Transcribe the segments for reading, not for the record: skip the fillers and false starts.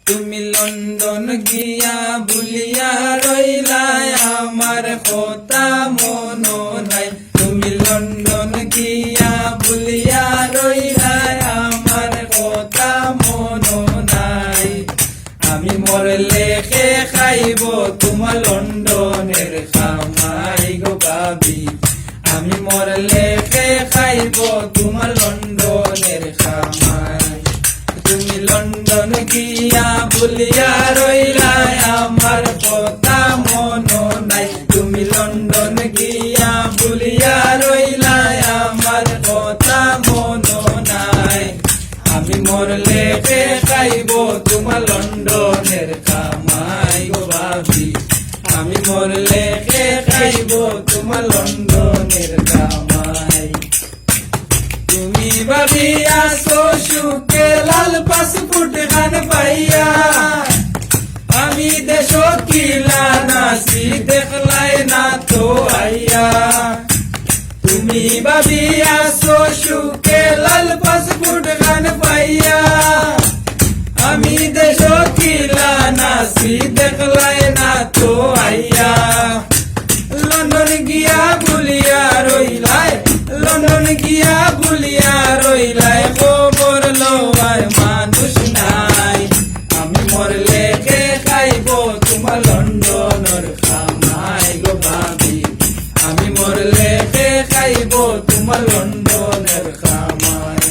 তুমি লন্ডন গিয়া ভুলিয়া রইলাই আমার কথা মনো নাই তুমি লন্ডন গিয়া ভুলিয়া রইলাই আমার কথা মনো নাই আমি মরলে কে খাইব তোমার লন্ডনের খামাই গো ভাবি আমি মরলে কে খাইব তোমার লন্ডনের খামাই তুমি লন্ডন গিয়া ভুলিয়া রইলাই আমার কথা মনো নাই তুমি লন্ডন গিয়া ভুলিয়া রইলাই আমার কথা মনো নাই আমি মরলে কে খাইব তোমার লন্ডনের খামাই গো ভাবি আমি মরলে কে খাইব তোমার লন্ডনের খামাই তুমি ভাবিয়া সুখে লাল পাসপোর্ট গান পাইয়া আমি দেশ কিলা নাসি দেখলাই না তো আইয়া তুমি ভাবিয়া সুখে লাল পাসপোর্ট গান পাইয়া আমি দেশ কিলা নাসি দেখলাই না তো আইয়া লন্ডন গিয়া ভুলিয়া রইলাই লন্ডন গিয়া ভুলিয়া রইলাই খবর লওয়ার মানুষ নাই আমি মরলে কে খাইব তোমার লন্ডনের খামাই গো ভাবি আমি মরলে কে খাইব তোমার লন্ডনের খামাই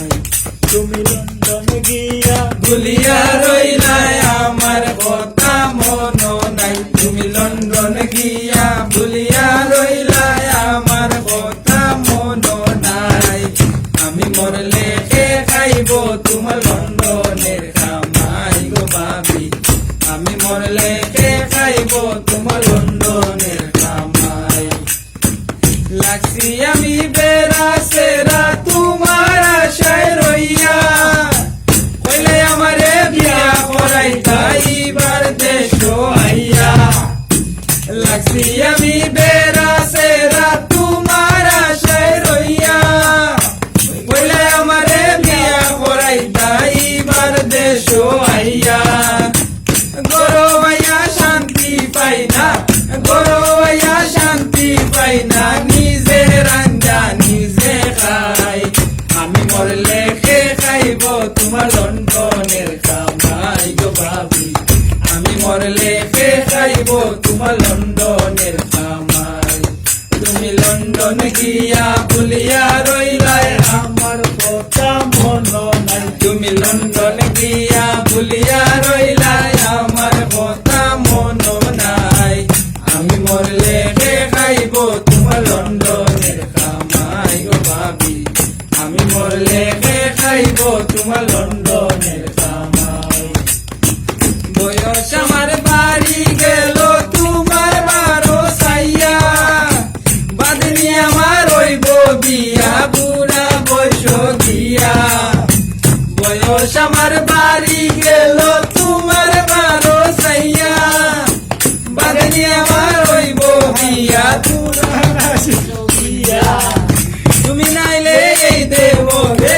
তুমি লন্ডন গিয়া ভুলিয়া রইলাই আমার কথা মনো নাই তুমি লন্ডন গিয়া ভুলিয়া রইলাই আমার কথা মনো নাই আমি মরলে কে খাইব তোমার লন্ডনের খামাই গো ভাবি আমি মরলে কে খাইব তোমার লন্ডনের খামাই লাগছি আমি বেড়া সেরা তোমার আশায় রইয়া কইলে আমারে বিয়া করাই তাইবার দেশ আইয়া লাগছি আমি বেড়া সেরা তোমার আশায় রইয়া কইলে আমারে বিয়া করাই তাইবার দেশ আইয়া গরবাইয়া শান্তি পাই না গরবাইয়া শান্তি পাই না নিজে রাঞ্জা নিজে খাই আমি মরলে কে খাইব তোমার লন্ডনের খামাই গো ভাবি আমি মরলে কে খাইব তোমার লন্ডনের খামাই তুমি লন্ডন গিয়া ভুলিয়া রইলাই আমার কথা মনো নাই তুমি লন্ডন গিয়া ভুলিয়া রইলাই আমার কথা মনো নাই আমি মরলে কে খাইব তোমার লন্ডনের খামাই গো ভাবি আমি মরলে কে খাইব তোমার লন্ডনের খামাই বয়স আমার বাড়ি গেল তোমার বারো সাইয়া বাদনি আমার হইব বিয়া বুড়া বয়স গিয়া বয়স আমার বাড়ি গেল তোমার বারো সাইয়া বাদনি আমার হইব বিয়া গিয়া তুমি নাইলে এই দেব রে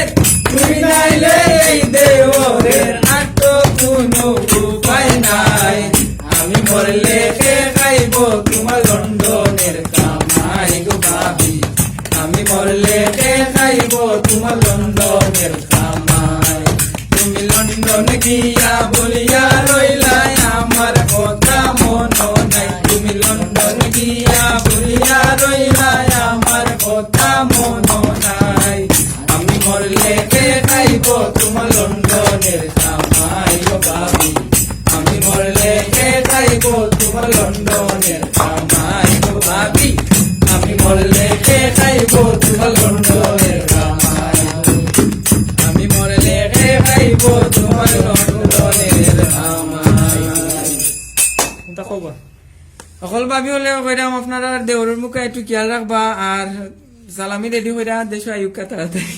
তুমি নাইলে এই দেব রে আর তো কোনো উপায় নাই আমি মরলে কে খাইব তোমার লন্ডনের কামাই গো ভাবি আমি মরলে কে খাইব তোমার লন্ডনের কামাই তুমি লন্ডন গিয়া বলিয়া রইলাই আমার কথা মনো নাই তুমি লন্ডন গিয়া বলিয়া রইলাই আমার কথা মনো নাই আমি মরলে কে খাইব তোমার লন্ডনের কামাই গো ভাবি আমি মরলে কে খাইব তোমার লন্ডনের কামাই গো ভাবি আমি মরলে কে খাইব তোমার লন্ডনের কামাই আমি মরলে কে খাইব তোমার লন্ডনের কামাই অকল ভাবি হলে কইরাম আপনারা দেওরের মুখে একটু খেয়াল রাখবা আর সালামি রেডি হইরা দেশ আয়ুকা তাড়াতাড়ি